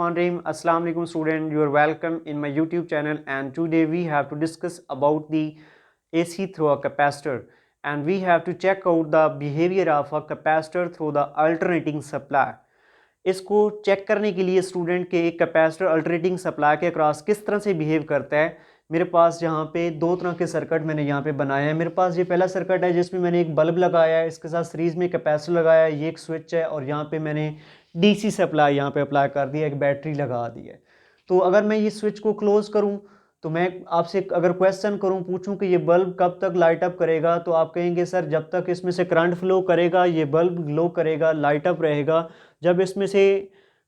Bismillahirrahmanirrahim. Assalamu alaikum student. You are welcome in my YouTube channel, and today we have to discuss about the AC through a capacitor, and we have to check out the behavior of a capacitor through the alternating supply. इसको check करने के लिए student के एक capacitor alternating supply के across किस तरह से बिहेव करता है, मेरे पास यहाँ पे दो तरह के सर्किट मैंने यहाँ पे बनाए हैं। मेरे पास ये पहला सर्किट है जिसमें मैंने एक बल्ब लगाया है, इसके साथ सीरीज़ में कैपेसिटर लगाया है, ये एक स्विच है और यहाँ पे मैंने डीसी सप्लाई यहाँ पे अप्लाई कर दी है, एक बैटरी लगा दी है। तो अगर मैं ये स्विच को क्लोज़ करूँ तो मैं आपसे अगर क्वेश्चन करूं, पूछूं कि ये बल्ब कब तक लाइट अप करेगा, तो आप कहेंगे सर जब तक इसमें से करंट फ्लो करेगा ये बल्ब ग्लो करेगा, लाइट अप रहेगा। जब इसमें से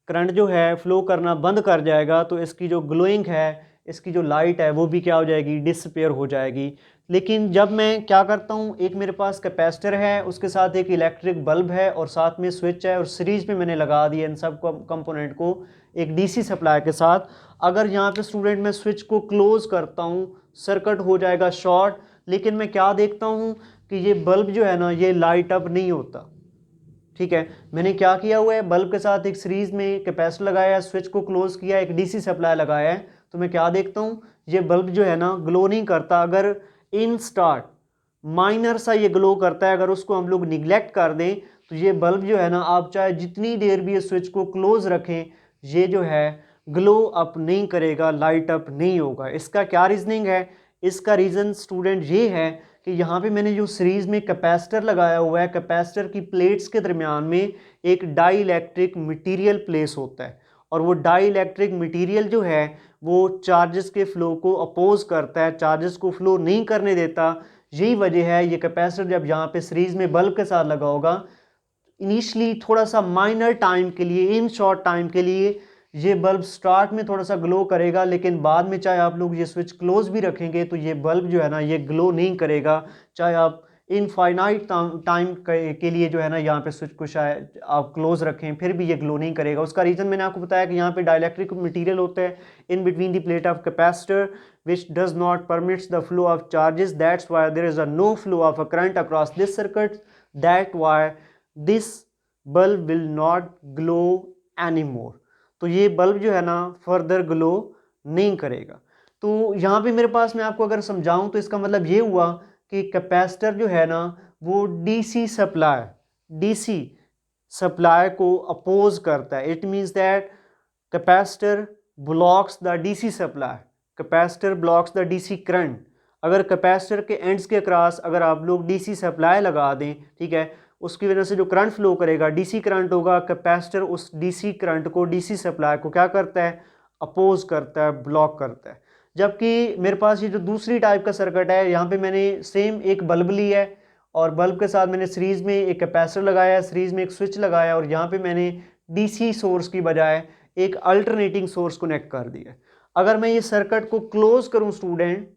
करंट जो है फ्लो करना बंद कर जाएगा तो इसकी जो ग्लोइंग है, इसकी जो लाइट है वो भी क्या हो जाएगी, डिसअपीयर हो जाएगी। लेकिन जब मैं क्या करता हूँ, एक मेरे पास कैपेसिटर है, उसके साथ एक इलेक्ट्रिक बल्ब है और साथ में स्विच है और सीरीज़ में मैंने लगा दिया इन सब कंपोनेंट को एक डीसी सप्लाई के साथ। अगर यहाँ पे स्टूडेंट मैं स्विच को क्लोज़ करता हूँ, सर्किट हो जाएगा शॉर्ट, लेकिन मैं क्या देखता हूँ कि ये बल्ब जो है ना ये लाइट अप नहीं होता। ठीक है, मैंने क्या किया हुआ है, बल्ब के साथ एक सीरीज़ में कैपेसिटर लगाया है, स्विच को क्लोज़ किया, एक डीसी सप्लाई लगाया है, तो मैं क्या देखता हूँ, ये बल्ब जो है ना ग्लो नहीं करता। अगर इन स्टार्ट माइनर सा ये ग्लो करता है, अगर उसको हम लोग निगलेक्ट कर दें तो ये बल्ब जो है ना, आप चाहे जितनी देर भी ये स्विच को क्लोज़ रखें, ये जो है ग्लो अप नहीं करेगा, लाइट अप नहीं होगा। इसका क्या रीजनिंग है? इसका रीज़न स्टूडेंट ये है कि यहाँ पे मैंने जो सीरीज़ में कैपेसिटर लगाया हुआ है, कैपेसिटर की प्लेट्स के दरमियान में एक डाई इलेक्ट्रिक मटीरियल प्लेस होता है और वो डाई इलेक्ट्रिक मटीरियल जो है वो चार्जेस के फ़्लो को अपोज करता है, चार्जेस को फ़्लो नहीं करने देता। यही वजह है ये कैपेसिटर जब यहाँ पे सीरीज़ में बल्ब के साथ लगा होगा, इनिशियली थोड़ा सा माइनर टाइम के लिए, इन शॉर्ट टाइम के लिए ये बल्ब स्टार्ट में थोड़ा सा ग्लो करेगा, लेकिन बाद में चाहे आप लोग ये स्विच क्लोज भी रखेंगे तो ये बल्ब जो है ना ये ग्लो नहीं करेगा। चाहे आप इनफाइनाइट टाइम के लिए जो है ना यहाँ पे स्विच को शायद आप क्लोज रखें, फिर भी ये ग्लो नहीं करेगा। उसका रीज़न मैंने आपको बताया कि यहाँ पे डाइलेक्ट्रिक मटेरियल होता है in between the plate of capacitor which does not permits the flow of charges. That's why there is a no flow of a current across this circuit. That why this bulb will not glow anymore. तो ये bulb जो है ना further glow नहीं करेगा। तो यहाँ पे मेरे पास, मैं आपको अगर समझाऊं तो इसका मतलब ये हुआ कि कैपेसिटर जो है ना वो डीसी सप्लाई को अपोज करता है। It means that capacitor blocks the DC supply, capacitor blocks the DC current. अगर कैपेसिटर के एंड्स के क्रॉस अगर आप लोग डीसी सप्लाई लगा दें, ठीक है, उसकी वजह से जो करंट फ्लो करेगा डीसी करंट होगा। कैपेसिटर उस डीसी करंट को, डीसी सप्लाई को क्या करता है, अपोज करता है, ब्लॉक करता है। जबकि मेरे पास ये जो दूसरी टाइप का सर्किट है, यहाँ पे मैंने सेम एक बल्ब ली है और बल्ब के साथ मैंने सीरीज़ में एक कैपेसिटर लगाया है, सीरीज़ में एक स्विच लगाया और यहाँ पे मैंने डीसी सोर्स की बजाय एक अल्टरनेटिंग सोर्स कनेक्ट कर दिया। अगर मैं ये सर्किट को क्लोज करूं स्टूडेंट,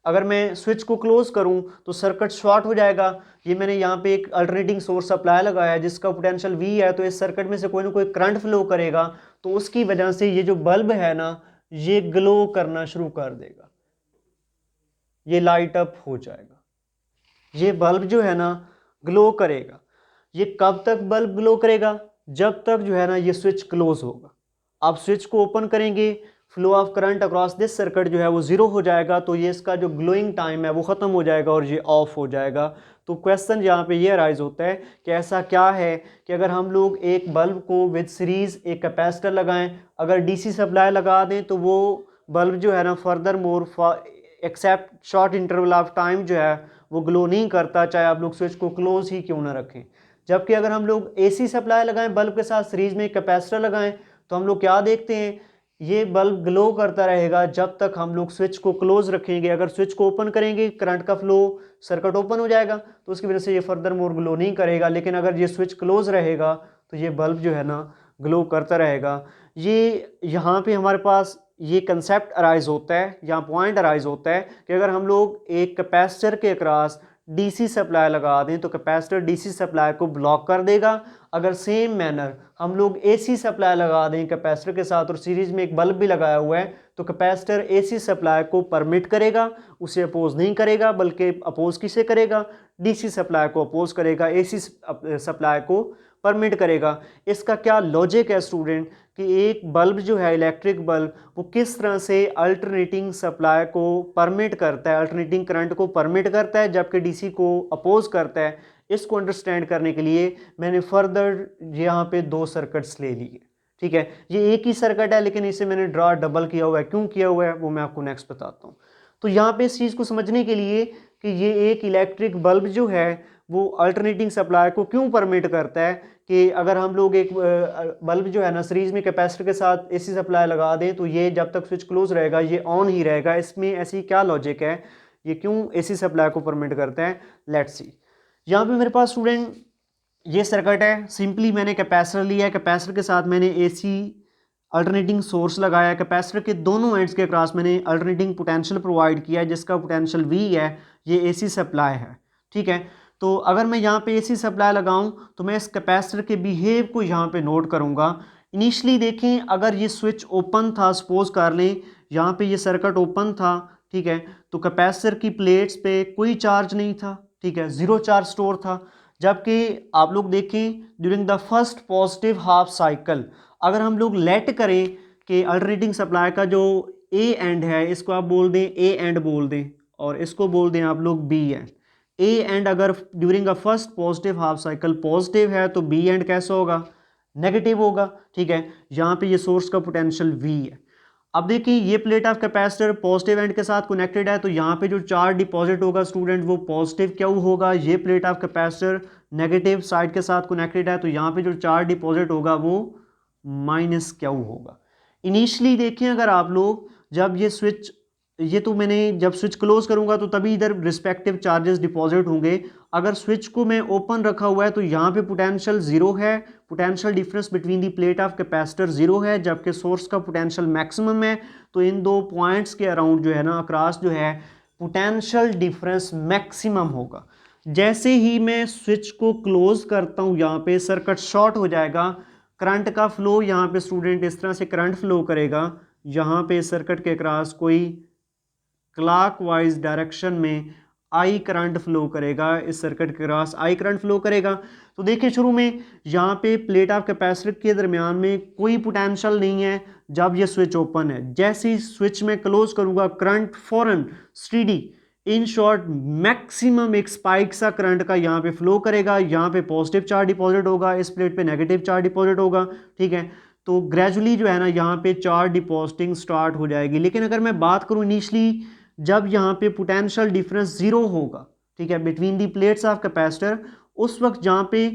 अगर मैं स्विच को क्लोज करूं तो सर्किट शॉर्ट हो जाएगा। ये मैंने यहाँ पे एक अल्टरनेटिंग सोर्स सप्लाई लगाया है जिसका पोटेंशियल V है, तो इस सर्किट में से कोई ना कोई करंट फ्लो करेगा, तो उसकी वजह से ये जो बल्ब है ना ये ग्लो करना शुरू कर देगा, ये लाइट अप हो जाएगा। ये बल्ब जो है ना ग्लो करेगा। ये कब तक बल्ब ग्लो करेगा? जब तक जो है ना ये स्विच क्लोज होगा। आप स्विच को ओपन करेंगे, flow of current across this circuit जो है वो ज़ीरो हो जाएगा, तो ये इसका जो ग्लोइंग टाइम है वो ख़त्म हो जाएगा और ये ऑफ हो जाएगा। तो क्वेश्चन यहाँ पे ये अराइज होता है कि ऐसा क्या है कि अगर हम लोग एक बल्ब को विद सीरीज़ एक कैपेसिटर लगाएं, अगर डीसी सप्लाई लगा दें तो वो बल्ब जो है ना furthermore except short interval of time जो है वो ग्लो नहीं करता, चाहे आप लोग स्विच को क्लोज ही क्यों ना रखें। जबकि अगर हम लोग एसी सप्लाई लगाएं, बल्ब के साथ सीरीज़ में एक कैपेसिटर लगाएं, तो हम लोग क्या देखते हैं, ये बल्ब ग्लो करता रहेगा जब तक हम लोग स्विच को क्लोज रखेंगे। अगर स्विच को ओपन करेंगे, करंट का फ्लो, सर्किट ओपन हो जाएगा, तो उसकी वजह से ये फर्दर मोर ग्लो नहीं करेगा। लेकिन अगर ये स्विच क्लोज रहेगा तो ये बल्ब जो है ना ग्लो करता रहेगा। ये यहाँ पे हमारे पास ये कंसेप्ट अराइज होता है, यहाँ पॉइंट अराइज होता है कि अगर हम लोग एक कैपेसिटर के अक्रॉस डीसी सप्लाई लगा दें तो कैपेसिटर डीसी सप्लाई को ब्लॉक कर देगा। अगर सेम मैनर हम लोग एसी सप्लाई लगा दें कैपेसिटर के साथ और सीरीज में एक बल्ब भी लगाया हुआ है, तो कैपेसिटर एसी सप्लाई को परमिट करेगा, उसे अपोज नहीं करेगा, बल्कि अपोज किसे करेगा, डीसी सप्लाई को अपोज करेगा, एसी सप्लाई को परमिट करेगा। इसका क्या लॉजिक है स्टूडेंट कि एक बल्ब जो है इलेक्ट्रिक बल्ब वो किस तरह से अल्टरनेटिंग सप्लाई को परमिट करता है, अल्टरनेटिंग करंट को परमिट करता है जबकि डीसी को अपोज करता है। इसको अंडरस्टैंड करने के लिए मैंने फर्दर यहाँ पे 2 सर्किट्स ले लिए। ठीक है, ये एक ही सर्किट है लेकिन इसे मैंने ड्रा डबल किया हुआ है। क्यों किया हुआ है वो मैं आपको नेक्स्ट बताता हूँ। तो यहाँ पे इस चीज़ को समझने के लिए कि ये एक इलेक्ट्रिक बल्ब जो है वो अल्टरनेटिंग सप्लाई को क्यों परमिट करता है कि अगर हम लोग एक बल्ब जो है ना सीरीज में कैपेसिटर के साथ एसी सप्लाई लगा दें तो ये जब तक स्विच क्लोज रहेगा ये ऑन ही रहेगा। इसमें ऐसी क्या लॉजिक है, ये क्यों एसी सप्लाई को परमिट करता है, लेट्स सी। यहाँ पे मेरे पास स्टूडेंट ये सर्किट है, सिंपली मैंने कैपेसिटर लिया है, कैपेसिटर के साथ मैंने एसी अल्टरनेटिंग सोर्स लगाया, कैपेसिटर के दोनों एंड्स के क्रॉस मैंने अल्टरनेटिंग पोटेंशियल प्रोवाइड किया है जिसका पोटेंशियल V है, ये एसी सप्लाई है। ठीक है, तो अगर मैं यहाँ पे एसी सप्लाई लगाऊं तो मैं इस कैपेसिटर के बिहेव को यहाँ पे नोट करूँगा। इनिशियली देखें अगर ये स्विच ओपन था, सपोज कर लें यहाँ पे ये सर्किट ओपन था, ठीक है, तो कैपेसिटर की प्लेट्स पे कोई चार्ज नहीं था, ठीक है, 0 चार्ज स्टोर था। जबकि आप लोग देखें during the first positive half cycle अगर हम लोग लेट करें कि अल्टरनेटिंग सप्लाई का जो ए एंड है इसको आप बोल दें ए एंड बोल दें और इसको बोल दें आप लोग बी एंड। ए एंड अगर during a first positive half cycle positive है तो बी एंड कैसा होगा, नेगेटिव होगा। ठीक है, यहाँ पे ये सोर्स का पोटेंशियल V है। अब देखिए ये plate of capacitor positive and के साथ कनेक्टेड है तो यहाँ पे जो चार्ज डिपॉजिट होगा स्टूडेंट वो पॉजिटिव क्यू होगा। ये plate of capacitor negative side के साथ कनेक्टेड है तो यहाँ पे जो चार्ज डिपॉजिट होगा वो माइनस क्यू होगा। इनिशियली देखिए अगर आप लोग जब ये स्विच ये तो मैंने जब स्विच क्लोज करूंगा तो तभी इधर रिस्पेक्टिव चार्जेस डिपॉजिट होंगे। अगर स्विच को मैं ओपन रखा हुआ है तो यहाँ पे पोटेंशियल 0 है, potential difference between the plate of capacitor 0 है जबकि सोर्स का पोटेंशियल मैक्सिमम है। तो इन दो पॉइंट्स के अराउंड जो है ना अक्रॉस जो है पोटेंशियल डिफरेंस मैक्सिमम होगा। जैसे ही मैं स्विच को क्लोज करता हूँ यहाँ पे सर्किट शॉर्ट हो जाएगा, करंट का फ्लो यहाँ पे स्टूडेंट इस तरह से करंट फ्लो करेगा, यहाँ पे सर्किट के अक्रॉस कोई क्लॉकवाइज डायरेक्शन में आई करंट फ्लो करेगा, इस सर्किट के क्रॉस आई करंट फ्लो करेगा। तो देखिए शुरू में यहाँ पे प्लेट ऑफ कैपेसिटर के दरमियान में कोई पोटेंशियल नहीं है जब ये स्विच ओपन है। जैसे ही स्विच में क्लोज करूँगा करंट फौरन स्टेडी इन शॉर्ट मैक्सिमम एक स्पाइक सा करंट का यहाँ पे फ्लो करेगा। यहाँ पे पॉजिटिव चार्ज डिपॉजिट होगा, इस प्लेट पे नेगेटिव चार्ज डिपॉजिट होगा। ठीक है, तो ग्रेजुअली जो है ना यहाँ पे चार्ज डिपॉजिटिंग स्टार्ट हो जाएगी। लेकिन अगर मैं बात करूँ इनिशियली जब यहाँ पे पोटेंशियल डिफरेंस 0 होगा, ठीक है, between the plates of capacitor, उस वक्त यहाँ पे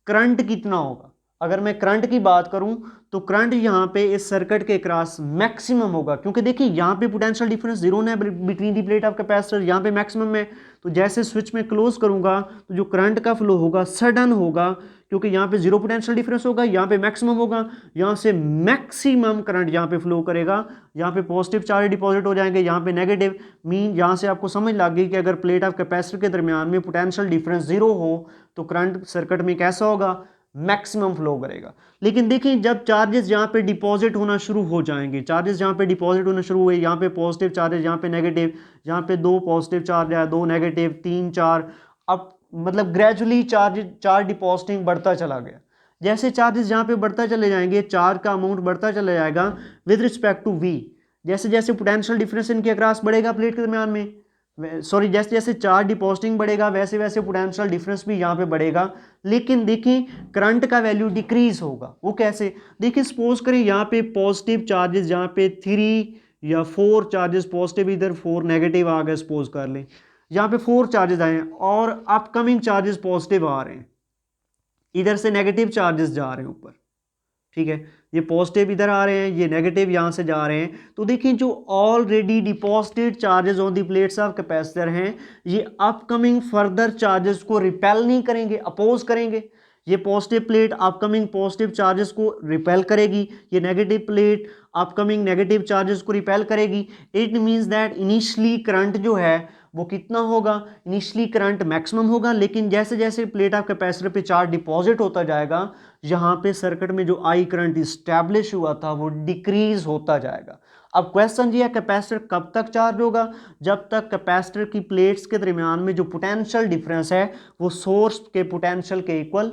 करंट कितना होगा। अगर मैं करंट की बात करूं तो करंट यहाँ पे इस सर्किट के क्रॉस मैक्सिमम होगा क्योंकि देखिए यहाँ पे पोटेंशियल डिफरेंस 0 है between the plate of capacitor, यहाँ पे मैक्सिमम है। तो जैसे स्विच में क्लोज करूंगा तो जो करंट का फ्लो होगा सडन होगा क्योंकि यहाँ पे 0 पोटेंशियल डिफरेंस होगा, यहाँ पे मैक्सिमम होगा, यहाँ से मैक्सिमम करंट यहाँ पे फ्लो करेगा। यहाँ पे पॉजिटिव चार्ज डिपॉजिट हो जाएंगे, यहाँ पे नेगेटिव। मीन यहाँ से आपको समझ लग गई कि अगर प्लेट ऑफ कैपेसिटर के दरमियान में पोटेंशियल डिफरेंस 0 हो तो करंट सर्किट में कैसा होगा, मैक्सिमम फ्लो करेगा। लेकिन देखिए जब चार्जेस यहाँ पे डिपॉजिट होना शुरू हो जाएंगे, चार्जेस यहाँ पे डिपॉजिट होना शुरू हुए, यहाँ पे पॉजिटिव चार्जेस, यहाँ पे नेगेटिव, यहाँ पे 2 पॉजिटिव चार्ज है, 2 नेगेटिव, 3 4, अब मतलब ग्रेजुअली चार्ज डिपॉजिटिंग बढ़ता चला गया। जैसे चार्जेस यहाँ पे बढ़ता चले जाएंगे, चार्ज का अमाउंट बढ़ता चला जाएगा विद रिस्पेक्ट टू V। जैसे जैसे पोटेंशियल डिफरेंस इनके अक्रॉस बढ़ेगा प्लेट के दरमियान में, सॉरी जैसे जैसे चार्ज डिपॉजिटिंग बढ़ेगा वैसे वैसे पोटेंशियल डिफरेंस भी यहाँ पे बढ़ेगा। लेकिन देखिए करंट का वैल्यू डिक्रीज होगा। वो कैसे, देखिए सपोज करें यहाँ पे पॉजिटिव चार्जेस, यहाँ पे 3 या 4 चार्जेस पॉजिटिव, इधर 4 नेगेटिव आ गए, सपोज कर लें यहाँ पे 4 चार्जेस आए हैं और अपकमिंग चार्जेस पॉजिटिव आ रहे हैं, इधर से नेगेटिव चार्जेस जा रहे हैं ऊपर। ठीक है, ये पॉजिटिव इधर आ रहे हैं, ये नेगेटिव यहाँ से जा रहे हैं। तो देखिए जो already deposited charges on the plates of capacitor हैं ये अपकमिंग फर्दर चार्जेस को रिपेल नहीं करेंगे, अपोज करेंगे। ये positive plate upcoming positive charges को रिपेल करेगी, ये negative plate upcoming negative charges को रिपेल करेगी। It means that initially current जो है वो कितना होगा, इनिशियली करंट मैक्सिमम होगा। लेकिन जैसे जैसे प्लेट ऑफ कैपेसिटर पे चार्ज डिपॉजिट होता जाएगा यहाँ पे सर्किट में जो आई करंट इस्टेब्लिश हुआ था वो डिक्रीज होता जाएगा। अब क्वेश्चन ये है कैपेसिटर कब तक चार्ज होगा, जब तक कैपेसिटर की प्लेट्स के दरमियान में जो पोटेंशियल डिफरेंस है वो सोर्स के पोटेंशियल के इक्वल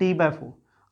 T/4,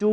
2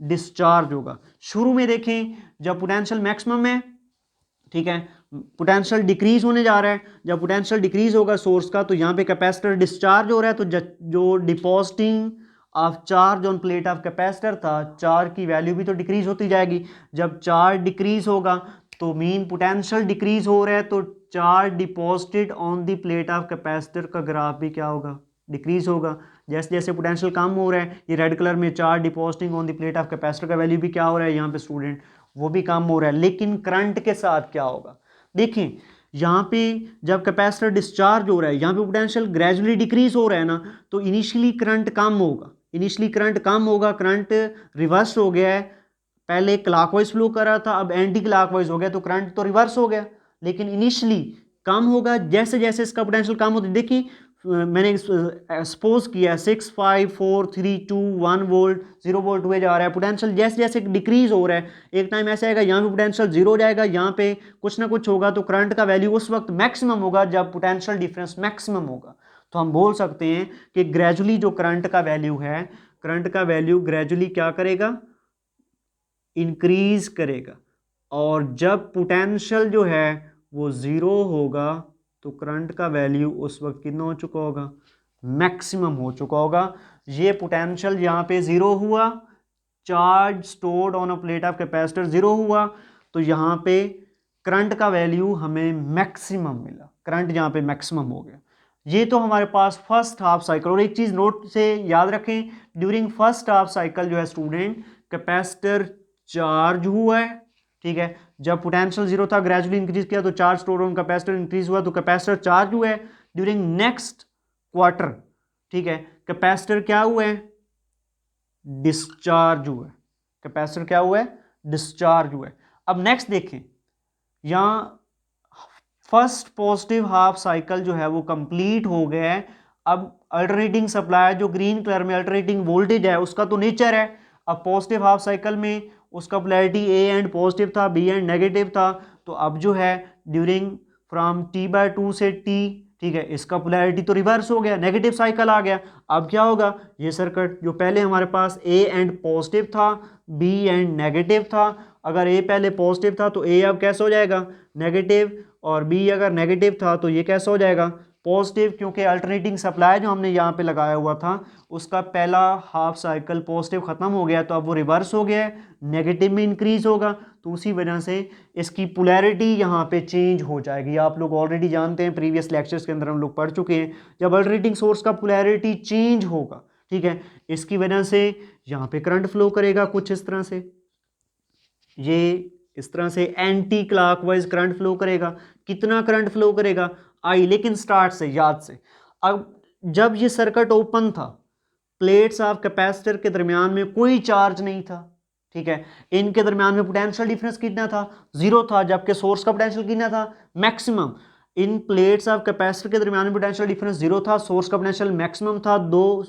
डिस्चार्ज होगा। शुरू में देखें जब पोटेंशियल मैक्सिमम है, ठीक है, पोटेंशियल डिक्रीज होने जा रहा है, जब पोटेंशियल डिक्रीज होगा सोर्स का तो यहाँ पे कैपेसिटर डिस्चार्ज हो रहा है, तो जो depositing of charge on plate of capacitor था, चार्ज की वैल्यू भी तो डिक्रीज होती जाएगी। जब चार्ज डिक्रीज होगा तो मीन पोटेंशियल डिक्रीज हो रहा है, तो charge deposited on the plate of capacitor का ग्राफ भी क्या होगा, डिक्रीज होगा। जैसे जैसे पोटेंशियल कम हो रहा है, ये रेड कलर में charge depositing on the plate of capacitor का वैल्यू भी क्या हो रहा है यहाँ पे स्टूडेंट, वो भी कम हो रहा है। लेकिन करंट के साथ क्या होगा, देखें यहाँ पे जब कैपेसिटर डिस्चार्ज हो रहा है, यहाँ पे पोटेंशियल ग्रेजुअली डिक्रीज हो रहा है ना, तो इनिशियली करंट कम होगा, इनिशियली करंट कम होगा, करंट रिवर्स हो गया है, पहले क्लॉकवाइज फ्लो कर रहा था अब एंटी क्लॉकवाइज हो गया, तो करंट तो रिवर्स हो गया, लेकिन इनिशियली कम होगा। जैसे जैसे इसका पोटेंशियल कम होता है, देखिए मैंने सपोज किया 6 5 4 3 2 1 वोल्ट 0 वोल्ट हुए जा रहा है, पोटेंशियल जैसे जैसे डिक्रीज हो रहा है, एक टाइम ऐसा आएगा यहाँ पे पोटेंशियल जीरो हो जाएगा, यहाँ पे कुछ ना कुछ होगा, तो करंट का वैल्यू उस वक्त मैक्सिमम होगा जब पोटेंशियल डिफरेंस मैक्सिमम होगा। तो हम बोल सकते हैं कि ग्रेजुअली जो करंट का वैल्यू है, करंट का वैल्यू ग्रेजुअली क्या करेगा, इंक्रीज करेगा, और जब पोटेंशियल जो है वो ज़ीरो होगा तो करंट का वैल्यू उस वक्त कितना हो चुका होगा, मैक्सिमम हो चुका होगा। ये पोटेंशियल यहाँ पे ज़ीरो हुआ, charge stored on a plate of capacitor zero हुआ, तो यहाँ पे करंट का वैल्यू हमें मैक्सिमम मिला, करंट यहाँ पे मैक्सिमम हो गया। ये तो हमारे पास फर्स्ट हाफ साइकिल। और एक चीज़ नोट से याद रखें, ड्यूरिंग फर्स्ट हाफ साइकिल जो है स्टूडेंट, कैपेसिटर चार्ज हुआ है, ठीक है, जब पोटेंशियल जीरो था ग्रेजुअली इंक्रीज किया तो charge stored on capacitor increase हुआ, तो कैपेसिटर चार्ज हुआ है। ड्यूरिंग नेक्स्ट क्वार्टर, ठीक है, कैपेसिटर क्या हुआ है, डिस्चार्ज हुआ है, कैपेसिटर क्या हुआ है, डिस्चार्ज हुआ है। अब नेक्स्ट देखें, यहां फर्स्ट पॉजिटिव हाफ साइकिल जो है वो कंप्लीट हो गया है। अब अल्टरनेटिंग सप्लाई जो ग्रीन कलर में अल्टरनेटिंग वोल्टेज है उसका तो नेचर है, अब पॉजिटिव हाफ साइकिल में उसका पोलैरिटी ए एंड पॉजिटिव था, बी एंड नेगेटिव था, तो अब जो है ड्यूरिंग फ्रॉम t/2 से t, ठीक है, इसका पोलैरिटी तो रिवर्स हो गया, नेगेटिव साइकिल आ गया। अब क्या होगा, ये सर्किट जो पहले हमारे पास a एंड पॉजिटिव था, b एंड नेगेटिव था, अगर a पहले पॉजिटिव था तो a अब कैसा हो जाएगा, नेगेटिव, और b अगर नेगेटिव था तो ये कैसा हो जाएगा, पॉजिटिव, क्योंकि अल्टरनेटिंग सप्लाई जो हमने यहाँ पे लगाया हुआ था उसका पहला हाफ साइकिल पॉजिटिव ख़त्म हो गया, तो अब वो रिवर्स हो गया है, नेगेटिव में इंक्रीज होगा, तो उसी वजह से इसकी पोलैरिटी यहाँ पे चेंज हो जाएगी। आप लोग ऑलरेडी जानते हैं, प्रीवियस लेक्चर्स के अंदर हम लोग पढ़ चुके हैं, जब अल्टरनेटिंग सोर्स का पोलैरिटी चेंज होगा, ठीक है, इसकी वजह से यहाँ पे करंट फ्लो करेगा कुछ इस तरह से, ये इस तरह से एंटी क्लॉकवाइज करंट फ्लो करेगा। कितना करंट फ्लो करेगा, आई, लेकिन स्टार्ट से, याद से, अब जब ये सर्किट ओपन था, प्लेट्स ऑफ कैपेसिटर के दरमियान में कोई चार्ज नहीं था, ठीक है, इनके दरमियान में पोटेंशियल डिफरेंस कितना था, जीरो था, जबकि सोर्स का पोटेंशियल कितना था, maximum. In plates of capacitor के दरमियान में पोटेंशियल डिफरेंस जीरो था, सोर्स का पोटेंशियल मैक्सिमम था, दो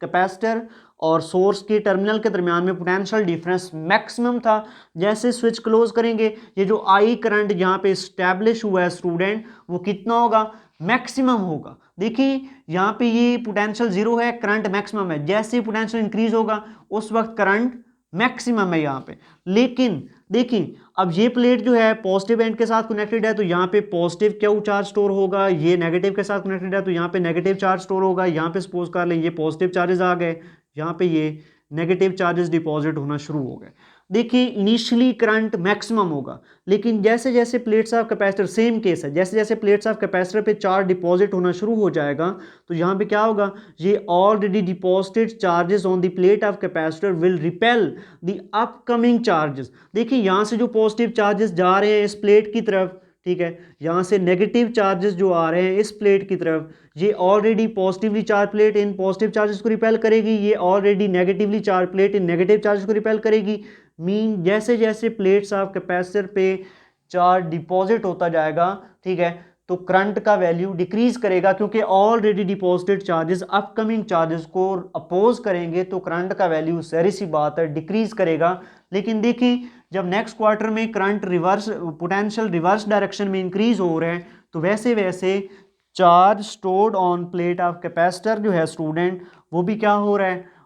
कैपेसिटर और सोर्स के टर्मिनल के दरमियान में पोटेंशियल डिफरेंस मैक्सिमम था। जैसे स्विच क्लोज करेंगे, ये जो आई करंट यहाँ पे स्टैब्लिश हुआ है स्टूडेंट, वो कितना होगा, मैक्सिमम होगा। देखिए यहाँ पे ये पोटेंशियल जीरो है, करंट मैक्सिमम है, जैसे पोटेंशियल इंक्रीज होगा उस वक्त करंट मैक्सिमम है यहाँ पे। लेकिन देखिए अब ये प्लेट जो है पॉजिटिव एंड के साथ कनेक्टेड है, तो यहाँ पे पॉजिटिव क्यू चार्ज स्टोर होगा, ये नेगेटिव के साथ कनेक्टेड है तो यहाँ पे नेगेटिव चार्ज स्टोर होगा। यहाँ पे सपोज कर लें ये पॉजिटिव चार्जेस आ गए, यहाँ पे ये नेगेटिव चार्जेस डिपॉजिट होना शुरू हो गए। देखिए इनिशियली करंट मैक्सिमम होगा, लेकिन जैसे जैसे plates of capacitor, same case है, जैसे जैसे प्लेट्स ऑफ कैपेसिटर पे चार्ज डिपॉजिट होना शुरू हो जाएगा तो यहाँ पे क्या होगा, ये already deposited charges on the plate of capacitor will repel the upcoming charges. देखिए यहाँ से जो पॉजिटिव चार्जेस जा रहे हैं इस प्लेट की तरफ, ठीक है, यहाँ से नेगेटिव चार्जेस जो आ रहे हैं इस प्लेट की तरफ, ये already positively charge plate in positive charges को रिपेल करेगी, ये ऑलरेडी नेगेटिवली चार्ज प्लेट इन नेगेटिव चार्जेस को रिपेल करेगी। मीन जैसे जैसे प्लेट्स ऑफ कैपेसिटर पे चार्ज डिपॉजिट होता जाएगा, ठीक है, तो करंट का वैल्यू डिक्रीज करेगा, क्योंकि already deposited charges upcoming charges को अपोज करेंगे, तो करंट का वैल्यू सारी सी बात है डिक्रीज करेगा। लेकिन देखिए जब नेक्स्ट क्वार्टर में current reverse, potential reverse direction में इंक्रीज हो रहे हैं, तो वैसे वैसे charge stored on plate of capacitor जो है स्टूडेंट, वो भी क्या हो रहा है,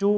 2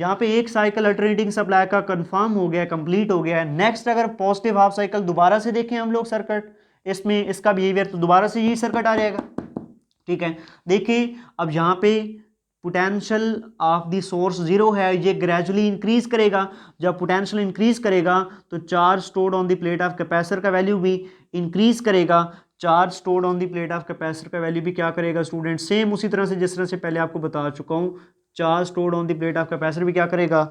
यहाँ पे एक साइकिल अल्टरनेटिंग सप्लाई का कंफर्म हो गया, कंप्लीट हो गया है। नेक्स्ट अगर पॉजिटिव हाफ साइकिल दोबारा से देखें हम लोग सर्किट, इसमें इसका बिहेवियर, तो दोबारा से यही सर्किट आ जाएगा, ठीक है। देखिए अब यहाँ पे potential of the source zero है, ये ग्रेजुअली इंक्रीज करेगा। जब पोटेंशियल इंक्रीज करेगा तो charge stored on the plate of capacitor का वैल्यू भी इंक्रीज करेगा। Charge stored on the plate of capacitor का वैल्यू भी क्या करेगा स्टूडेंट, सेम उसी तरह से जिस तरह से पहले आपको बता चुका हूँ, charge stored on the plate of capacitor भी क्या करेगा,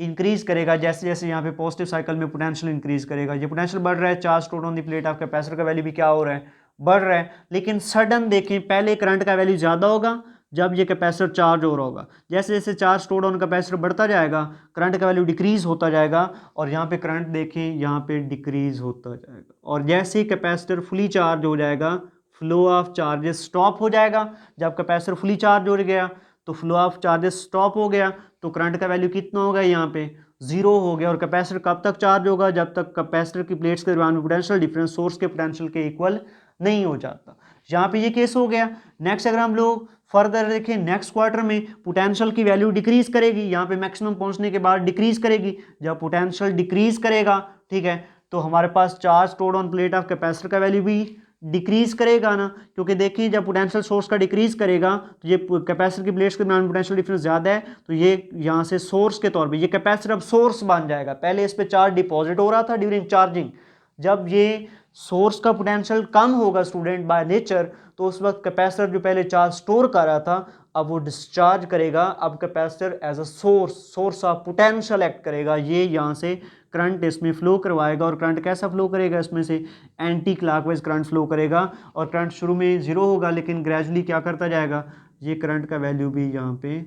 इंक्रीज करेगा। जैसे जैसे यहाँ पे पॉजिटिव साइकिल में पोटेंशियल इंक्रीज करेगा, ये पोटेंशियल बढ़ रहा है, charge stored on the plate of capacitor का वैल्यू भी क्या हो रहा है, बढ़ रहा है। लेकिन सडन देखें, पहले करंट का वैल्यू ज़्यादा होगा जब ये कैपेसिटर चार्ज हो रहा होगा, जैसे जैसे चार्ज स्टोर्ड ऑन कैपेसिटर बढ़ता जाएगा करंट का वैल्यू डिक्रीज होता जाएगा, और यहाँ पे करंट देखें यहाँ पे डिक्रीज होता जाएगा। और जैसे ही कैपेसिटर फुली चार्ज हो जाएगा, फ्लो ऑफ चार्जेस स्टॉप हो जाएगा। जब कैपेसिटर फुली चार्ज हो गया तो फ्लो ऑफ चार्जेस स्टॉप हो गया, तो करंट का वैल्यू कितना हो गया, यहाँ पे जीरो हो गया। और कैपेसिटर कब तक चार्ज होगा, जब तक कैपेसिटर की प्लेट्स के दरमियान में पोटेंशियल डिफरेंस सोर्स के पोटेंशियल के इक्वल नहीं हो जाता। यहाँ पे ये केस हो गया। नेक्स्ट अगर हम लोग फर्दर देखें, नेक्स्ट क्वार्टर में पोटेंशियल की वैल्यू डिक्रीज करेगी, यहाँ पे मैक्सिमम पहुंचने के बाद डिक्रीज करेगी। जब पोटेंशियल डिक्रीज करेगा, ठीक है, तो हमारे पास charge stored on plate of capacitor का वैल्यू भी डिक्रीज करेगा ना, क्योंकि देखिए जब पोटेंशियल सोर्स का डिक्रीज करेगा तो ये कैपेसिटर की प्लेट्स के दरमियान पोटेंशियल डिफरेंस ज़्यादा है, तो ये यहाँ से सोर्स के तौर पे ये कैपेसिटर अब सोर्स बन जाएगा। पहले इस पे चार्ज डिपॉजिट हो रहा था ड्यूरिंग चार्जिंग, जब ये सोर्स का पोटेंशियल कम होगा स्टूडेंट बाय नेचर, तो उस वक्त कैपेसिटर जो पहले चार्ज स्टोर कर रहा था अब वो डिस्चार्ज करेगा। अब capacitor as a source of potential act करेगा, ये यहाँ से करंट इसमें फ्लो करवाएगा। और करंट कैसा फ्लो करेगा, इसमें से एंटी क्लॉकवाइज करंट फ्लो करेगा। और करंट शुरू में जीरो होगा लेकिन ग्रेजुअली क्या करता जाएगा, ये करंट का वैल्यू भी यहाँ पे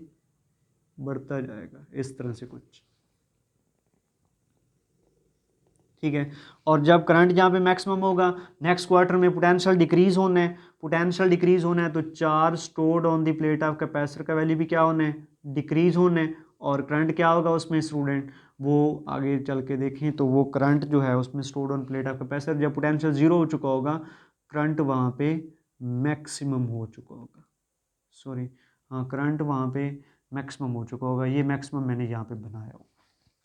बढ़ता जाएगा, इस तरह से कुछ, ठीक है। और जब करंट यहाँ पे मैक्सिमम होगा, नेक्स्ट क्वार्टर में पोटेंशियल डिक्रीज होना है, पोटेंशियल डिक्रीज होना है तो charge stored on the plate of capacitor का वैल्यू भी क्या होना है, डिक्रीज होना है। और करंट क्या होगा उसमें स्टूडेंट, वो आगे चल के देखें तो वो करंट जो है उसमें stored on plate of capacitor, जब पोटेंशियल जीरो हो चुका होगा करंट वहाँ पे मैक्सिमम हो चुका होगा, सॉरी हाँ, करंट वहाँ पे मैक्सिमम हो चुका होगा। ये मैक्सिमम मैंने यहाँ पे बनाया हो,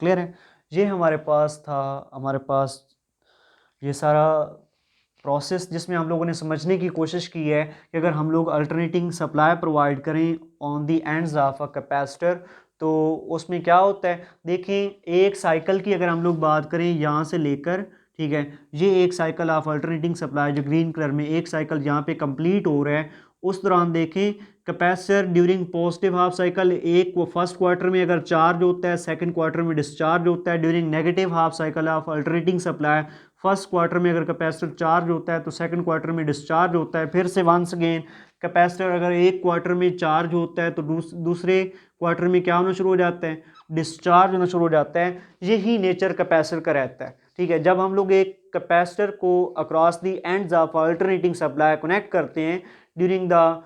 क्लियर है। ये हमारे पास था, हमारे पास ये सारा प्रोसेस जिसमें हम लोगों ने समझने की कोशिश की है कि अगर हम लोग अल्टरनेटिंग सप्लाई प्रोवाइड करें on the ends of a capacitor तो उसमें क्या होता है। देखें एक साइकिल की अगर हम लोग बात करें यहाँ से लेकर, ठीक है, ये एक साइकिल ऑफ अल्टरनेटिंग सप्लाई जो ग्रीन कलर में एक साइकिल यहाँ पे कंप्लीट हो रहा है, उस दौरान देखें capacitor during positive half cycle एक वो फर्स्ट क्वार्टर में अगर चार्ज होता है, सेकंड क्वार्टर में डिस्चार्ज होता है। During negative half cycle of alternating supply first quarter में अगर कैपेसिटर चार्ज होता है तो सेकंड क्वार्टर में डिस्चार्ज होता है। फिर से वंस अगेन कैपेसिटर अगर एक क्वार्टर में चार्ज होता है तो दूसरे क्वार्टर में क्या होना शुरू हो जाता है, डिस्चार्ज होना शुरू हो जाता है। यही नेचर कैपेसिटर का रहता है, ठीक है। जब हम लोग एक कैपेसिटर को across the ends of alternating supply connect करते हैं during the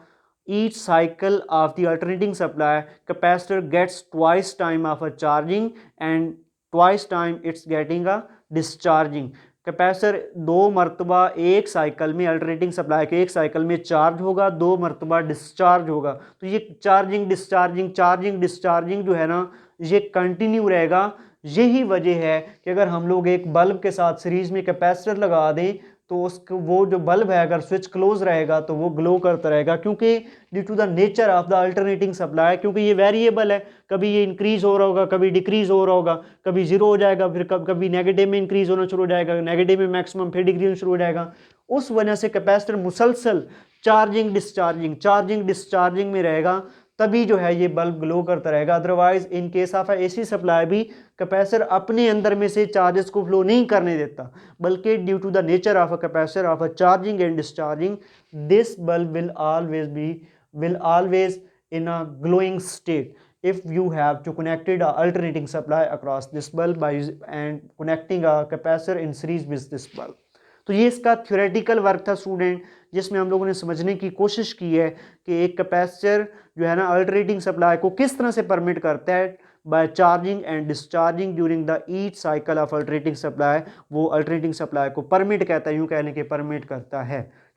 each cycle of the alternating supply, capacitor gets twice time of a charging and twice time it's getting a discharging। Capacitor दो मरतबा एक cycle में alternating supply के एक cycle में charge होगा, दो मरतबा डिस्चार्ज होगा। तो ये चार्जिंग डिस्चार्जिंग चार्जिंग डिस्चार्जिंग जो है ना ये कंटिन्यू रहेगा। यही वजह है कि अगर हम लोग एक बल्ब के साथ सीरीज में कैपेसिटर लगा दें तो उसको वो जो बल्ब है अगर स्विच क्लोज रहेगा तो वो ग्लो करता रहेगा, क्योंकि due to the nature of the alternating supply, क्योंकि ये वेरिएबल है, कभी ये इंक्रीज हो रहा होगा, कभी डिक्रीज हो रहा होगा, कभी जीरो हो जाएगा, फिर कभी नेगेटिव में इंक्रीज होना शुरू हो जाएगा, नेगेटिव में मैक्सिमम, फिर डिक्रीज होना शुरू हो जाएगा। उस वजह से कैपेसिटर मुसलसल चार्जिंग डिस्चार्जिंग में रहेगा, तभी जो है ये बल्ब ग्लो करता रहेगा। Otherwise in case of AC supply भी कैपेसिटर अपने अंदर में से चार्जेस को फ्लो नहीं करने देता, बल्कि due to the nature of a capacitor of a charging and discharging this bulb will always in a glowing state if you have to connected a alternating supply across this bulb by and connecting a capacitor in series with this bulb। तो ये इसका theoretical work था student, जिसमें हम लोगों ने समझने की कोशिश की है कि एक कैपेसिटर जो है ना अल्टरनेटिंग सप्लाई को किस तरह से परमिट करता है by charging and discharging during the each cycle of alternating supply. वो अल्टरनेटिंग सप्लाई को परमिट कहता है, यूँ कहने के परमिट करता है,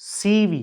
CV,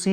C,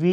V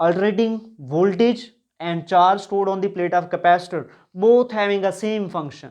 alternating voltage and charge stored on the plate of capacitor both having a same function.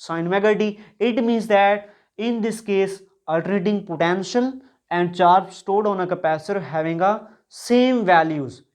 sin omega t. It means that in this case alternating potential and charge stored on a capacitor having a same values,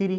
3.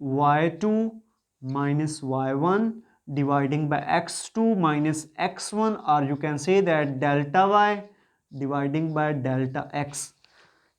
y2 minus y1 dividing by x2 minus x1, or you can say that delta y dividing by delta x.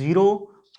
0,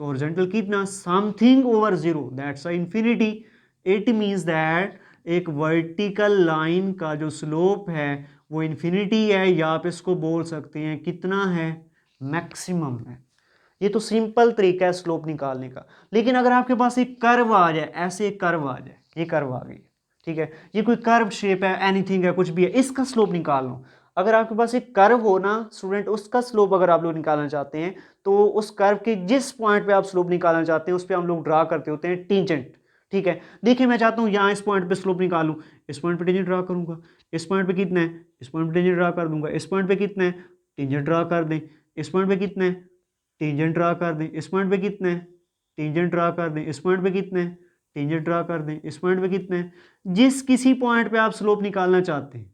तो horizontal कितना, something over zero, that's a infinity. It means that एक vertical line का जो slope है वो infinity है, या आप इसको बोल सकते हैं कितना है, मैक्सिमम है। ये तो सिंपल तरीका है स्लोप निकालने का। लेकिन अगर आपके पास एक कर्व आ जाए, ऐसे एक कर्व आ जाए, ये कर्व आ गई, ठीक है, ये कोई कर्व शेप है, एनीथिंग है, कुछ भी है, इसका स्लोप निकाल लो। अगर आपके पास एक कर्व हो ना स्टूडेंट, उसका स्लोप अगर आप लोग निकालना चाहते हैं तो उस कर्व के जिस पॉइंट पे आप स्लोप निकालना चाहते हैं उस पे हम लोग ड्रा करते होते हैं टेंजेंट, ठीक है। देखिए मैं चाहता हूं यहां इस पॉइंट पे स्लोप निकालूं, इस पॉइंट पे टेंजेंट ड्रा करूंगा, इस पॉइंट पे कितना है, इस पॉइंट पे टेंजेंट ड्रा कर दूंगा, इस पॉइंट पे कितना है, टेंजेंट ड्रा कर दें, इस पॉइंट पे कितना है, टेंजेंट ड्रा कर दें, इस पॉइंट पे कितना है, टेंजेंट ड्रा कर दें, इस पॉइंट पे कितना है, टेंजेंट ड्रा कर दें, इस पॉइंट पे कितना है। जिस किसी पॉइंट पे आप स्लोप निकालना चाहते हैं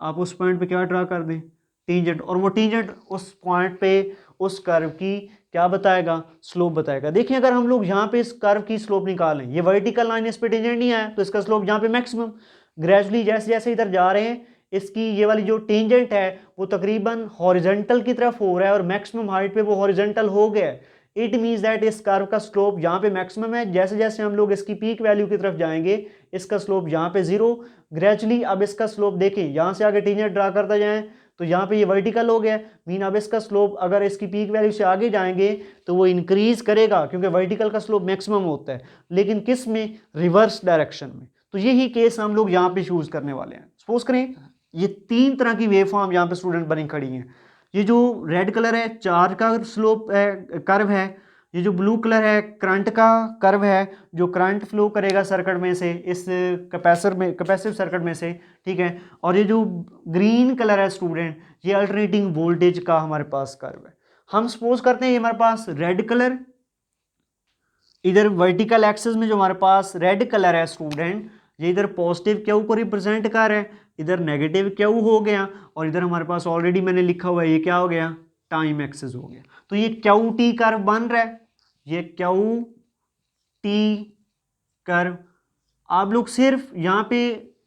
आप उस पॉइंट पे क्या ड्रा कर दें, टेंजेंट, और वो टेंजेंट उस पॉइंट पे उस कर्व की क्या बताएगा, स्लोप बताएगा। देखिए अगर हम लोग यहाँ पे इस कर्व की स्लोप निकालें, ये वर्टिकल लाइन इस पे टेंजेंट नहीं आया तो इसका स्लोप यहाँ पे मैक्सिमम। ग्रेजुअली जैसे जैसे इधर जा रहे हैं इसकी ये वाली जो टेंजेंट है वो तकरीबन हॉरिजॉन्टल की तरफ हो रहा है और मैक्सिमम हाइट पे वो हॉरिजॉन्टल हो गया है। इट मीन्स दैट इस कर्व का स्लोप यहाँ पे मैक्सिमम है। जैसे जैसे हम लोग इसकी पीक वैल्यू की तरफ जाएंगे इसका स्लोप यहाँ पे जीरो। ग्रेजुअली अब इसका स्लोप देखें, यहाँ से आगे टेंजेंट ड्रा करता जाएं तो यहाँ पे ये वर्टिकल हो गया, मीन अब इसका स्लोप अगर इसकी पीक वैल्यू से आगे जाएंगे तो वो इंक्रीज करेगा क्योंकि वर्टिकल का स्लोप मैक्सिमम होता है, लेकिन किस में, रिवर्स डायरेक्शन में। तो यही केस हम लोग यहाँ पे चूज करने वाले हैं। सपोज करें ये तीन तरह की वेव फॉर्म यहाँ पे स्टूडेंट बनी खड़ी हैं। ये जो रेड कलर है चार्ज का स्लोप है, कर्व है। ये जो ब्लू कलर है करंट का कर्व है, जो करंट फ्लो करेगा सर्किट में से इस कैपेसिटिव सर्किट में से, ठीक है। और ये जो ग्रीन कलर है स्टूडेंट ये अल्टरनेटिंग वोल्टेज का हमारे पास कर्व है। हम सपोज करते हैं ये हमारे पास रेड कलर, इधर वर्टिकल एक्सिस में जो हमारे पास रेड कलर है स्टूडेंट ये इधर पॉजिटिव क्यू को रिप्रेजेंट कर रहा है, इधर नेगेटिव क्यू हो गया, और इधर हमारे पास ऑलरेडी मैंने लिखा हुआ है ये क्या हो गया, टाइम एक्सिस हो गया। तो ये क्यू टी कर्व बन रहा है, ये क्यू टी कर्व। आप लोग सिर्फ यहाँ पे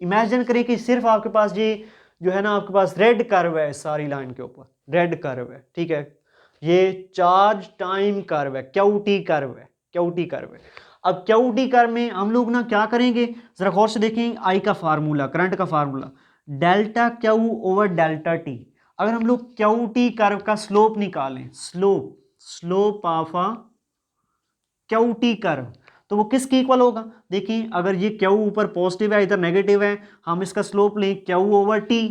इमेजिन करें कि सिर्फ आपके पास ये जो है ना आपके पास रेड कर्व है, सारी लाइन के ऊपर रेड कर्व है, ठीक है। ये चार्ज टाइम कर्व है, क्यू टी कर्व है, क्यू टी कर्व है। अब क्यू टी कर्व में हम लोग ना क्या करेंगे, जरा गौर से देखें, आई का फार्मूला, करंट का formula delta Q over delta T. अगर हम लोग क्यू टी कर्व का स्लोप निकालें, slope of a Q T curve, तो वो किसके इक्वल होगा। देखिए अगर ये क्यू ऊपर पॉजिटिव है इधर नेगेटिव है, हम इसका स्लोप लें Q over T,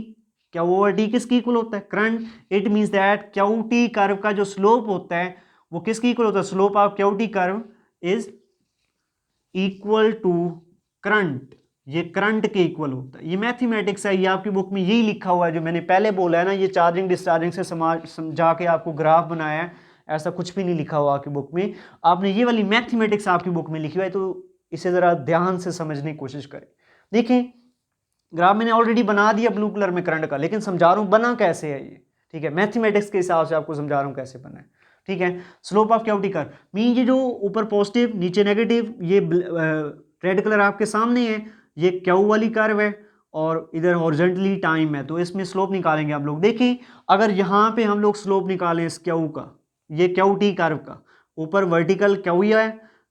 Q over T किसके इक्वल होता है, current. It means that Q T curve का जो स्लोप होता है वो किसके इक्वल होता है, slope of Q T curve is equal to current, ये करंट के इक्वल होता है। ये मैथमेटिक्स है, ये आपकी बुक में यही लिखा हुआ है जो मैंने पहले बोला है ना, ये चार्जिंग डिस्चार्जिंग से समझा के आपको ग्राफ बनाया है, ऐसा कुछ भी नहीं लिखा हुआ आपकी बुक में। आपने ये वाली मैथमेटिक्स आपकी बुक में लिखी हुई है, तो इसे ज़रा ध्यान से समझने की कोशिश करें। देखें ग्राफ मैंने ऑलरेडी बना दिया ब्लू कलर में करंट का, लेकिन समझा रहा हूँ बना कैसे है ये, ठीक है। मैथमेटिक्स के हिसाब से आपको समझा रहा हूँ कैसे बना है, ठीक है। Slope of Q T curve mean ये जो ऊपर पॉजिटिव नीचे नेगेटिव, ये रेड कलर आपके सामने है, ये क्यू वाली कर्व है और इधर हॉरिजॉन्टली टाइम है, तो इसमें स्लोप निकालेंगे हम लोग। देखिए अगर यहाँ पे हम लोग स्लोप निकालें इस क्यू का, ये क्यू टी कर्व का, ऊपर वर्टिकल क्यू है,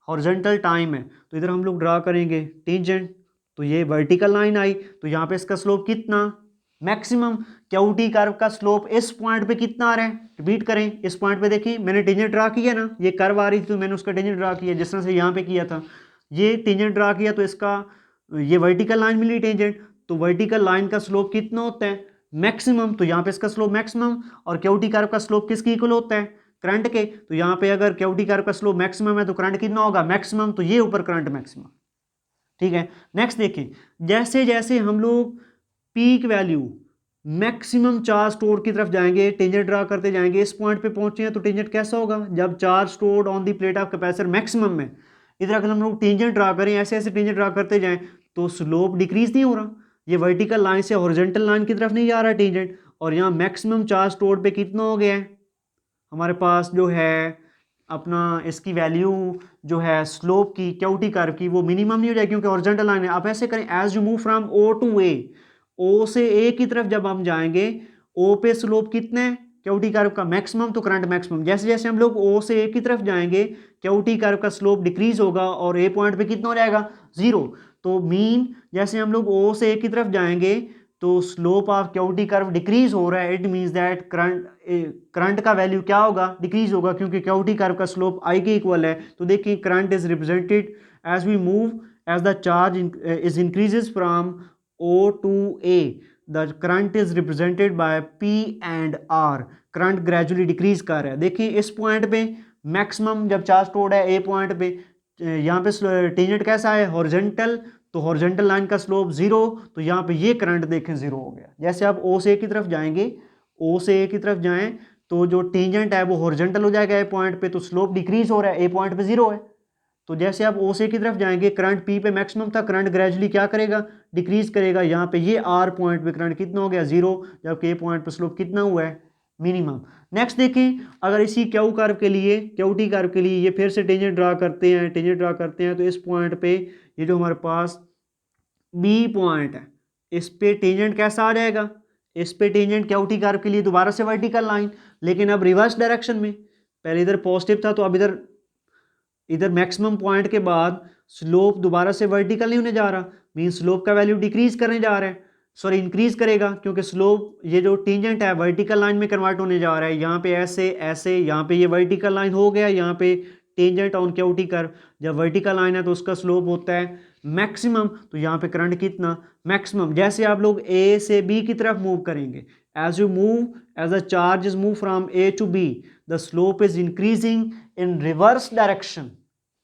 हॉरिजॉन्टल टाइम है, तो इधर हम लोग ड्रा करेंगे टेंजेंट, तो ये वर्टिकल लाइन आई, तो यहाँ पे इसका स्लोप कितना, मैक्सिमम। क्यू टी कर्व का स्लोप इस पॉइंट पे कितना आ रहा है, रिपीट करें, इस पॉइंट पे देखिए मैंने टेंजेंट ड्रा किया ना, ये कर्व आ रही थी तो मैंने उसका टेंजेंट ड्रा किया जिस तरह से यहाँ पे किया था, ये टेंजेंट ड्रा किया तो इसका ये वर्टिकल लाइन मिली टेंजेंट, तो वर्टिकल लाइन का स्लोप कितना होता है, मैक्सिमम, तो यहाँ पे इसका स्लोप मैक्सिमम। और क्यू टी कर्व का स्लोप किसके इक्वल होता है, करंट के, तो यहाँ पे अगर क्यू टी कर्व का स्लोप मैक्सिमम है तो करंट कितना होगा, मैक्सिमम, तो ये ऊपर करंट मैक्सिमम, ठीक है। नेक्स्ट देखें, जैसे जैसे हम लोग peak value maximum charge store की तरफ जाएंगे, टेंजेंट ड्रा करते जाएंगे, इस पॉइंट पे पहुंचे हैं तो टेंजेंट कैसा होगा, जब charge stored on the plate of capacitor maximum में, इधर अगर हम लोग टेंजेंट ड्रा करें, ऐसे ऐसे टेंजेंट ड्रा करते जाएं तो स्लोप डिक्रीज नहीं हो रहा, ये वर्टिकल लाइन से हॉरिजॉन्टल लाइन की तरफ नहीं जा रहा टेंजेंट, और यहाँ मैक्सिमम चार्ज स्टोर्ड पे कितना हो गया है हमारे पास जो है अपना इसकी वैल्यू जो है स्लोप की क्यू टी कर्व की, वो मिनिमम नहीं हो जाए क्योंकि हॉरिजॉन्टल लाइन है। आप ऐसे करें, as you move from O to A, O से ए की तरफ जब हम जाएंगे, ओ पे स्लोप कितना है, क्यू टी कर्व का मैक्सिमम तो करंट मैक्सिमम। जैसे जैसे हम लोग ओ से ए की तरफ जाएंगे क्यू टी कर्व का स्लोप डिक्रीज होगा और ए पॉइंट पे कितना हो जाएगा 0। तो मीन जैसे हम लोग ओ से ए की तरफ जाएंगे तो slope of Q T curve decrease हो रहा है, इट मीन्स दैट करंट का वैल्यू क्या होगा डिक्रीज होगा, क्योंकि क्यू टी कर्व का स्लोप आई के इक्वल है। तो देखिए current is represented as we move as the charge is increases from O to A, the current is represented by P and R. Current gradually decrease कर रहा है। देखिए इस पॉइंट पे मैक्सिमम जब चार्ज स्टोर्ड है ए पॉइंट पे, यहाँ पे टेंजेंट कैसा है हॉरिजॉन्टल, तो हॉरिजॉन्टल लाइन का स्लोप 0, तो यहाँ पे ये करंट देखें 0 हो गया। जैसे आप ओ से ए की तरफ जाएंगे, ओ से ए की तरफ जाएं तो जो टेंजेंट है वो हॉरिजॉन्टल हो जाएगा ए पॉइंट पे, तो स्लोप डिक्रीज हो रहा है, ए पॉइंट पे 0 है। तो जैसे आप ओ से की तरफ जाएंगे करंट पी पे मैक्सिमम था, करंट ग्रेजुअली क्या करेगा डिक्रीज करेगा। यहाँ पे ये आर पॉइंट पे करंट कितना हो गया 0, जबकि ए पॉइंट पे स्लोप कितना हुआ है मिनिमम। नेक्स्ट देखें अगर इसी क्यू कर्व के लिए क्यू टी कर्व के लिए ये फिर से टेंजेंट ड्रा करते हैं, टेंजेंट ड्रा करते हैं, तो इस पॉइंट पे ये जो हमारे पास बी पॉइंट है इस पे टेंजेंट कैसा आ जाएगा, इस पे टेंजेंट क्यू टी कर्व के लिए दोबारा से वर्टिकल लाइन, लेकिन अब रिवर्स डायरेक्शन में। पहले इधर पॉजिटिव था तो अब इधर मैक्सिमम पॉइंट के बाद स्लोप दोबारा से वर्टिकल नहीं होने जा रहा, मीन स्लोप का वैल्यू डिक्रीज करने जा रहा है, सॉरी इंक्रीज करेगा, क्योंकि स्लोप ये जो टेंजेंट है वर्टिकल लाइन में कन्वर्ट होने जा रहा है। यहाँ पे ऐसे ऐसे यहाँ पे ये वर्टिकल लाइन हो गया, यहाँ पे tangent on Q T curve, जब वर्टिकल लाइन है तो उसका स्लोप होता है मैक्सिमम, तो यहाँ पे करंट कितना मैक्सिमम। जैसे आप लोग ए से बी की तरफ मूव करेंगे, as you move as the charge is move from A to B, the slope is increasing in reverse direction,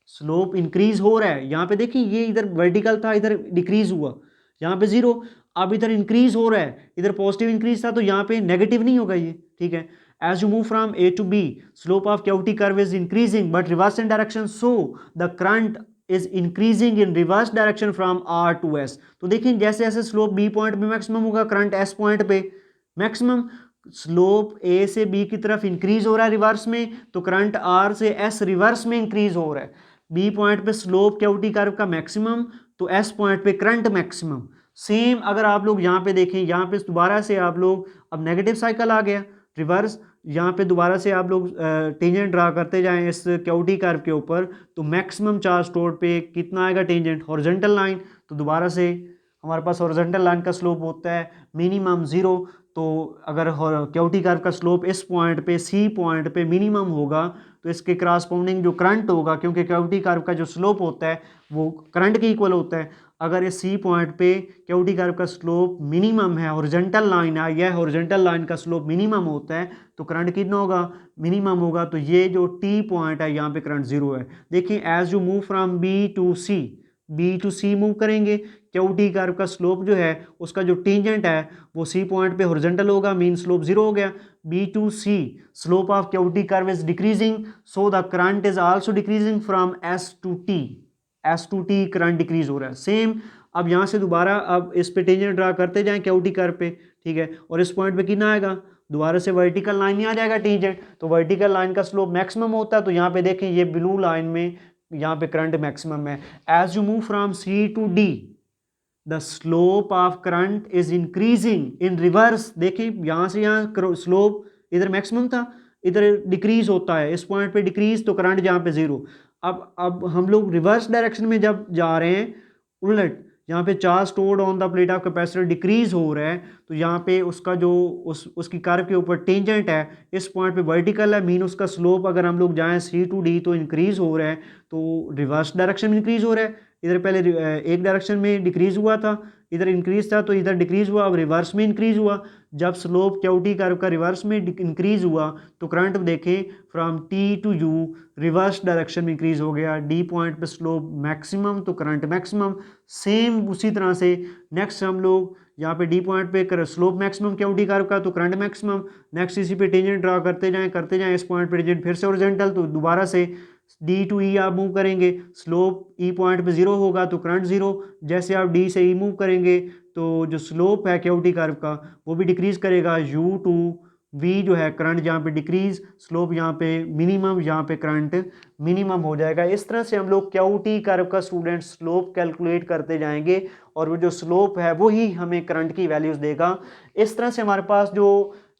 slope increase हो रहा है। यहाँ पे देखिए ये इधर वर्टिकल था, इधर डिक्रीज हुआ, यहाँ पे 0, अब इधर इंक्रीज हो रहा है, इधर पॉजिटिव इंक्रीज था तो यहाँ पे नेगेटिव नहीं होगा ये, ठीक है। As you move from A to B slope of Q T curve is increasing but reverse in direction, so the current is increasing in reverse direction from R to S. तो देखिए जैसे जैसे slope B point पे maximum होगा current S point पे maximum, slope A से B की तरफ इंक्रीज हो रहा है रिवर्स में, तो करंट आर से एस रिवर्स में इंक्रीज हो रहा है। बी पॉइंट पे स्लोप क्यू टी कर्व का मैक्सिमम, तो एस पॉइंट पे करंट मैक्सिमम। सेम अगर आप लोग यहाँ पे देखें, यहाँ पे दोबारा से आप लोग अब नेगेटिव साइकिल आ गया रिवर्स, यहाँ पे दोबारा से आप लोग टेंजेंट ड्रा करते जाएं इस क्यू टी कर्व के ऊपर, तो मैक्सिमम चार्ज स्टोर्ड पे कितना आएगा टेंजेंट हॉरिजॉन्टल लाइन, तो दोबारा से हमारे पास हॉरिजॉन्टल लाइन का स्लोप होता है मिनिमम 0। तो अगर क्यू टी कर्व का स्लोप इस पॉइंट पे सी पॉइंट पे मिनिमम होगा तो इसके क्रॉसपोंडिंग जो करंट होगा, क्योंकि क्यू टी कर्व का जो स्लोप होता है वो करंट के इक्वल होता है, अगर इस सी पॉइंट पे क्यू टी कर्व का स्लोप मिनिमम है, हॉरिजॉन्टल लाइन है, यह हॉरिजॉन्टल लाइन का स्लोप मिनिमम होता है, तो करंट कितना होगा मिनिमम होगा। तो ये जो टी पॉइंट है यहाँ पे करंट 0 है। देखिए as you move from B to C move करेंगे, क्यू टी कर्व का स्लोप जो है उसका जो टेंजेंट है वो सी पॉइंट पे हॉरिजॉन्टल होगा, मीन स्लोप 0 हो गया। B to C slope of Q T curve is decreasing, so the current is also decreasing from S to T current decrease हो रहा है। सेम अब यहाँ से दोबारा अब इस पे टेंजेंट ड्रा करते जाएं क्यू टी कर्व पे, ठीक है, और इस पॉइंट पे कितना आएगा दोबारा से वर्टिकल लाइन ही आ जाएगा टेंजेंट, तो वर्टिकल लाइन का स्लोप मैक्सिमम होता है। तो यहाँ पे देखें ये ब्लू लाइन में यहाँ पे करंट मैक्सिमम है। As you move from C to D the slope of current is increasing in reverse. देखिए यहाँ से यहाँ स्लोप इधर मैक्सिमम था, इधर डिक्रीज होता है, इस पॉइंट पे डिक्रीज, तो करंट यहाँ पे 0। अब हम लोग रिवर्स डायरेक्शन में जब जा रहे हैं उलट, यहाँ पे charge stored on the plate of capacitor decrease हो रहा है, तो यहाँ पे उसका जो उसकी कर्व के ऊपर टेंजेंट है इस पॉइंट पे वर्टिकल है, मीन उसका स्लोप अगर हम लोग जाएं सी टू डी तो इंक्रीज हो रहा है, तो रिवर्स डायरेक्शन में इंक्रीज हो रहा है। इधर पहले एक डायरेक्शन में डिक्रीज हुआ था, इधर इंक्रीज था, तो इधर डिक्रीज हुआ, अब रिवर्स में इंक्रीज हुआ। जब स्लोप क्यू टी कर्व का रिवर्स में इंक्रीज हुआ तो करंट देखें from T to U reverse direction में इंक्रीज हो गया। डी पॉइंट पे स्लोप मैक्सिमम तो करंट मैक्सिमम। सेम उसी तरह से नेक्स्ट हम लोग यहाँ पे डी पॉइंट पे slope maximum Q T curve का तो करंट मैक्सिमम। नेक्स्ट इसी पे टेंजेंट ड्रा करते जाएं इस पॉइंट पे टेंजेंट फिर से हॉरिजॉन्टल, तो दोबारा से डी टू ई आप मूव करेंगे, स्लोप ई पॉइंट पे 0 होगा तो करंट 0। जैसे आप डी से ई मूव करेंगे तो जो स्लोप है क्यू टी कर्व का वो भी डिक्रीज करेगा, यू टू वी जो है करंट यहाँ पे डिक्रीज, स्लोप यहाँ पे मिनिमम, यहाँ पे करंट मिनिमम हो जाएगा। इस तरह से हम लोग क्यू टी कर्व का स्टूडेंट स्लोप कैलकुलेट करते जाएंगे और वो जो स्लोप है वही हमें करंट की वैल्यूज देगा। इस तरह से हमारे पास जो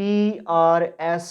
PRSTUV.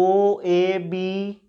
OABCD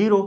0.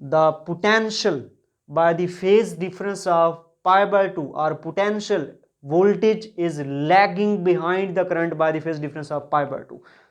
the potential by the phase difference of π/2 or potential voltage is lagging behind the current by the phase difference of π/2.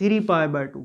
3π/2.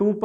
2π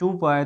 2π.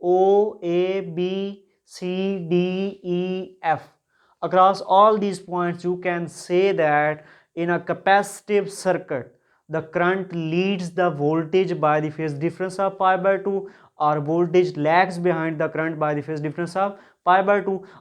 OABCDEF, across all these points you can say that in a capacitive circuit the current leads the voltage by the phase difference of π/2 or voltage lags behind the current by the phase difference of π/2.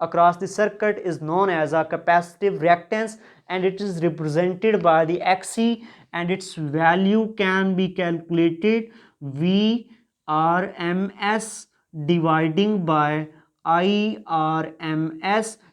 across the circuit is known as a capacitive reactance, and it is represented by the Xc, and its value can be calculated Vrms dividing by IRMS.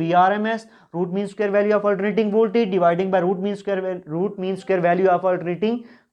VRMS root mean square value of alternating voltage dividing by root mean square value of alternating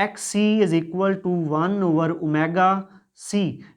XC is equal to 1 over omega C.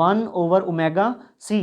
1 over omega C,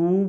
2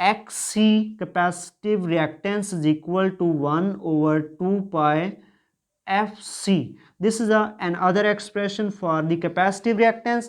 XC capacitive reactance is equal to 1 over 2 pi FC. This is another expression for the capacitive reactance.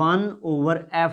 1 over F.